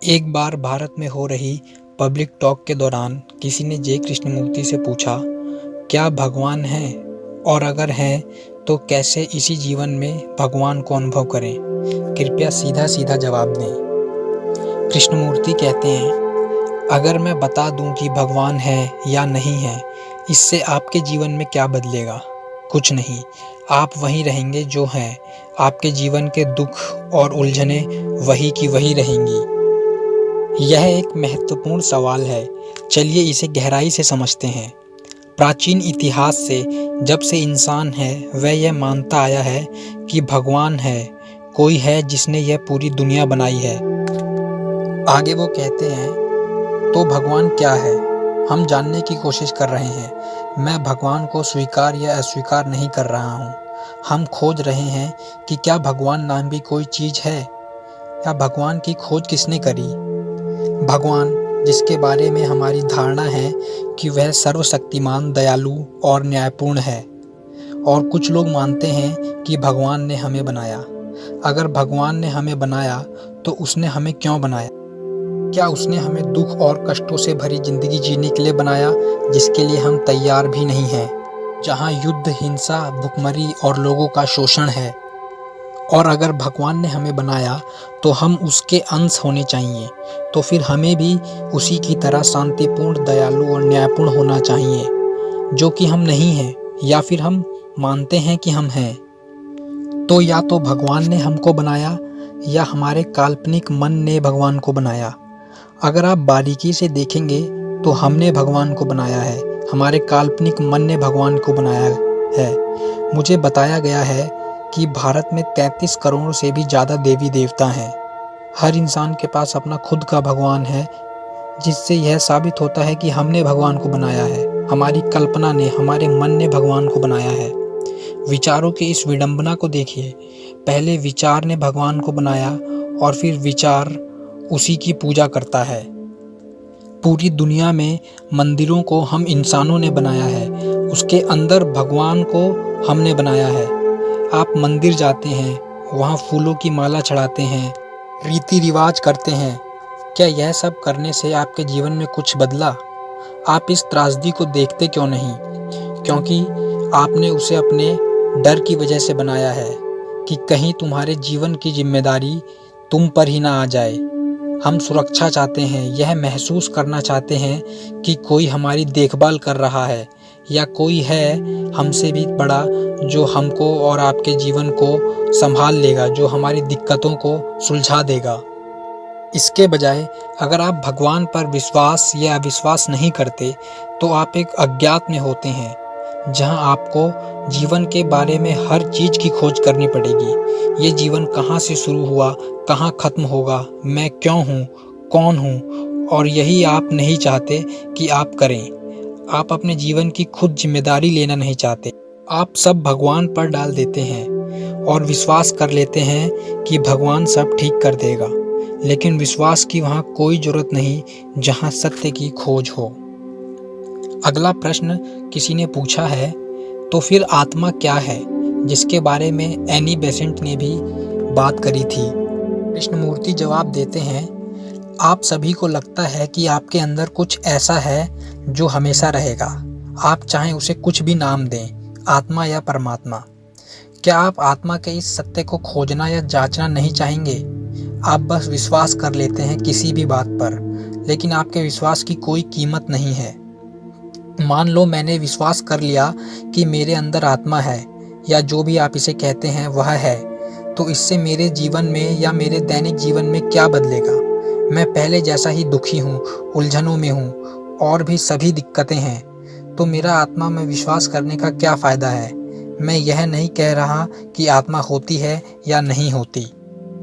एक बार भारत में हो रही पब्लिक टॉक के दौरान किसी ने जय कृष्णमूर्ति से पूछा, क्या भगवान हैं? और अगर हैं, तो कैसे इसी जीवन में भगवान को अनुभव करें? कृपया सीधा-सीधा जवाब दें। कृष्णमूर्ति कहते हैं, अगर मैं बता दूं कि भगवान है या नहीं है, इससे आपके जीवन में क्या बदलेगा? कुछ नहीं, आप वहीं रहेंगे जो हैं। आपके जीवन के दुख और उलझनें वही की वही रहेंगी। यह एक महत्वपूर्ण सवाल है। चलिए इसे गहराई से समझते हैं। प्राचीन इतिहास से जब से इंसान है, वह यह मानता आया है कि भगवान है, कोई है जिसने यह पूरी दुनिया बनाई है। आगे वो कहते हैं, तो भगवान क्या है? हम जानने की कोशिश कर रहे हैं। मैं भगवान को स्वीकार या अस्वीकार नहीं कर रहा हूँ। हम खोज रहे हैं कि क्या भगवान नाम भी कोई चीज़ है, या भगवान की खोज किसने करी? भगवान, जिसके बारे में हमारी धारणा है कि वह सर्वशक्तिमान, दयालु और न्यायपूर्ण है, और कुछ लोग मानते हैं कि भगवान ने हमें बनाया। अगर भगवान ने हमें बनाया, तो उसने हमें क्यों बनाया? क्या उसने हमें दुख और कष्टों से भरी जिंदगी जीने के लिए बनाया, जिसके लिए हम तैयार भी नहीं हैं, जहाँ युद्ध, हिंसा, भुखमरी और लोगों का शोषण है? और अगर भगवान ने हमें बनाया तो हम उसके अंश होने चाहिए, तो फिर हमें भी उसी की तरह शांतिपूर्ण, दयालु और न्यायपूर्ण होना चाहिए, जो कि हम नहीं हैं, या फिर हम मानते हैं कि हम हैं। तो या तो भगवान ने हमको बनाया, या हमारे काल्पनिक मन ने भगवान को बनाया। अगर आप बारीकी से देखेंगे तो हमने भगवान को बनाया है, हमारे काल्पनिक मन ने भगवान को बनाया है। मुझे बताया गया है कि भारत में 33 करोड़ से भी ज़्यादा देवी देवता हैं। हर इंसान के पास अपना खुद का भगवान है, जिससे यह साबित होता है कि हमने भगवान को बनाया है। हमारी कल्पना ने, हमारे मन ने भगवान को बनाया है। विचारों की इस विडंबना को देखिए। पहले विचार ने भगवान को बनाया, और फिर विचार उसी की पूजा करता है। पूरी दुनिया में मंदिरों को हम इंसानों ने बनाया है, उसके अंदर भगवान को हमने बनाया है। आप मंदिर जाते हैं, वहाँ फूलों की माला चढ़ाते हैं, रीति रिवाज करते हैं। क्या यह सब करने से आपके जीवन में कुछ बदला? आप इस त्रासदी को देखते क्यों नहीं? क्योंकि आपने उसे अपने डर की वजह से बनाया है, कि कहीं तुम्हारे जीवन की जिम्मेदारी तुम पर ही ना आ जाए। हम सुरक्षा चाहते हैं, यह महसूस करना चाहते हैं कि कोई हमारी देखभाल कर रहा है, या कोई है हमसे भी बड़ा जो हमको और आपके जीवन को संभाल लेगा, जो हमारी दिक्कतों को सुलझा देगा। इसके बजाय अगर आप भगवान पर विश्वास या अविश्वास नहीं करते, तो आप एक अज्ञात में होते हैं, जहां आपको जीवन के बारे में हर चीज़ की खोज करनी पड़ेगी। ये जीवन कहाँ से शुरू हुआ, कहाँ खत्म होगा, मैं क्यों हूँ, कौन हूँ, और यही आप नहीं चाहते कि आप करें। आप अपने जीवन की खुद जिम्मेदारी लेना नहीं चाहते। आप सब भगवान पर डाल देते हैं, और विश्वास कर लेते हैं कि भगवान सब ठीक कर देगा। लेकिन विश्वास की वहाँ कोई ज़रूरत नहीं, जहाँ सत्य की खोज हो। अगला प्रश्न किसी ने पूछा है, तो फिर आत्मा क्या है, जिसके बारे में एनी बेसेंट ने भी बात करी थी? कृष्णमूर्ति जवाब देते हैं, आप सभी को लगता है कि आपके अंदर कुछ ऐसा है जो हमेशा रहेगा। आप चाहें उसे कुछ भी नाम दें, आत्मा या परमात्मा। क्या आप आत्मा के इस सत्य को खोजना या जांचना नहीं चाहेंगे? आप बस विश्वास कर लेते हैं किसी भी बात पर, लेकिन आपके विश्वास की कोई कीमत नहीं है। मान लो मैंने विश्वास कर लिया कि मेरे अंदर आत्मा है, या जो भी आप इसे कहते हैं वह है, तो इससे मेरे जीवन में या मेरे दैनिक जीवन में क्या बदलेगा? मैं पहले जैसा ही दुखी हूँ, उलझनों में हूँ, और भी सभी दिक्कतें हैं। तो मेरा आत्मा में विश्वास करने का क्या फ़ायदा है? मैं यह नहीं कह रहा कि आत्मा होती है या नहीं होती।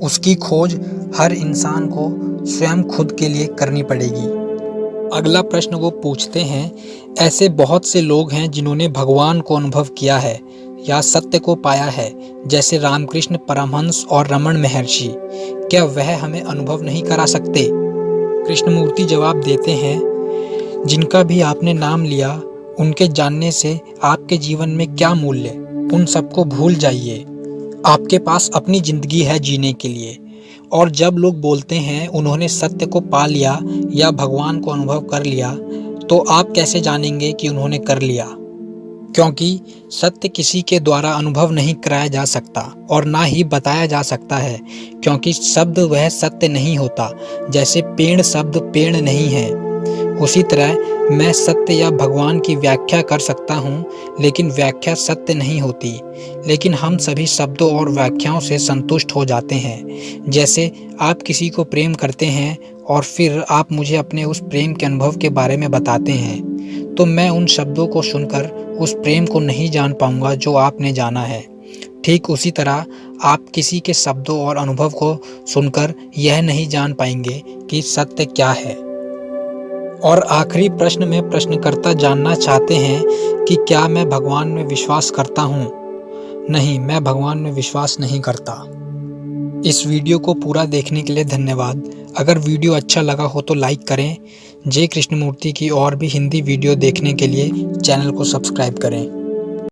उसकी खोज हर इंसान को स्वयं खुद के लिए करनी पड़ेगी। अगला प्रश्न वो पूछते हैं, ऐसे बहुत से लोग हैं जिन्होंने भगवान को अनुभव किया है या सत्य को पाया है, जैसे रामकृष्ण परमहंस और रमन महर्षि। क्या वह हमें अनुभव नहीं करा सकते? कृष्णमूर्ति जवाब देते हैं, जिनका भी आपने नाम लिया, उनके जानने से आपके जीवन में क्या मूल्य? उन सबको भूल जाइए। आपके पास अपनी ज़िंदगी है जीने के लिए। और जब लोग बोलते हैं उन्होंने सत्य को पा लिया या भगवान को अनुभव कर लिया, तो आप कैसे जानेंगे कि उन्होंने कर लिया? क्योंकि सत्य किसी के द्वारा अनुभव नहीं कराया जा सकता और ना ही बताया जा सकता है, क्योंकि शब्द वह सत्य नहीं होता। जैसे पेड़ शब्द पेड़ नहीं है, उसी तरह मैं सत्य या भगवान की व्याख्या कर सकता हूँ, लेकिन व्याख्या सत्य नहीं होती। लेकिन हम सभी शब्दों और व्याख्याओं से संतुष्ट हो जाते हैं। जैसे आप किसी को प्रेम करते हैं और फिर आप मुझे अपने उस प्रेम के अनुभव के बारे में बताते हैं, तो मैं उन शब्दों को सुनकर उस प्रेम को नहीं जान पाऊंगा जो आपने जाना है। ठीक उसी तरह आप किसी के शब्दों और अनुभव को सुनकर यह नहीं जान पाएंगे कि सत्य क्या है। और आखिरी प्रश्न में प्रश्नकर्ता जानना चाहते हैं कि क्या मैं भगवान में विश्वास करता हूँ? नहीं, मैं भगवान में विश्वास नहीं करता। इस वीडियो को पूरा देखने के लिए धन्यवाद। अगर वीडियो अच्छा लगा हो तो लाइक करें। जय कृष्णमूर्ति की और भी हिंदी वीडियो देखने के लिए चैनल को सब्सक्राइब करें।